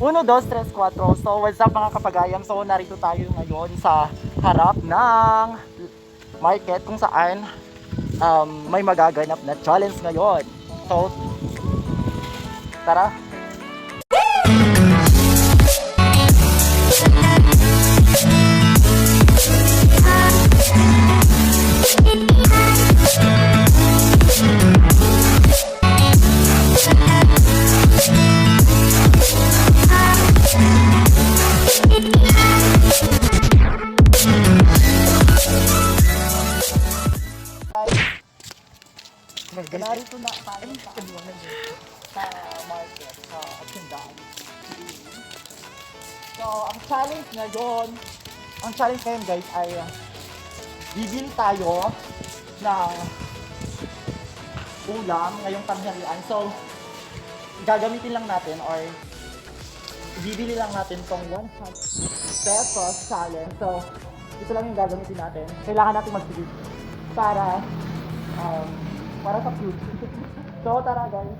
1, 2, 3, 4. So what's up mga kapagayam? So narito tayo ngayon sa harap ng market kung saan may magaganap na challenge ngayon. So tara! Narito na tayo sa market, sa tindahan. So, ang challenge ngayon guys ay bibili tayo ng ulam ngayong tanghalian. So, gagamitin lang natin or bibili lang natin tong 100 pesos challenge. So, ito lang yung gagamitin natin. Kailangan natin magpili para sa future. So, tara guys.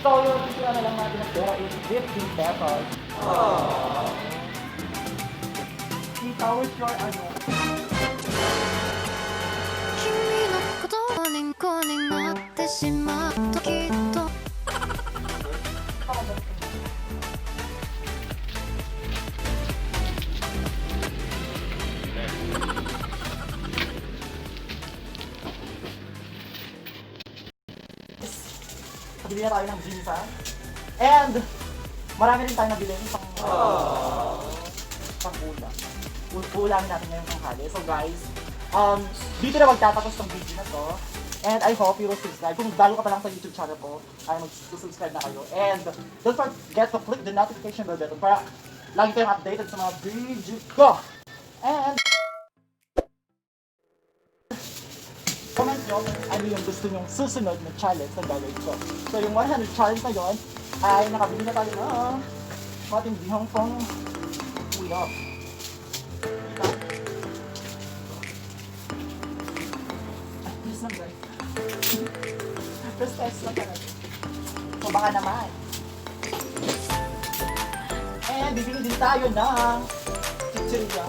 So, yung titira na lang natin ng pera is 15 pesos. Aww. Tita, where's your ano? Bili na tayo ng ginsa. And marami rin tayo nabili pang ulam. Ulamin natin ngayong tanghali. So guys, dito na magtatapos tong video na to. And I hope you will subscribe. Kung bago ka pa lang sa YouTube channel ko, ay mag-subscribe na kayo. And don't forget to click the notification bell button para lagi kayong updated sa mga video ko. And comment nyo ano yung gusto nyong susunod na challenge na gagawin ko. So yung 100 challenge na yun, ay nakabili na tayo ng matindihang pang ulam. Please lang guys. First test lang talaga. So baka naman. And bibili din tayo ng chichirya.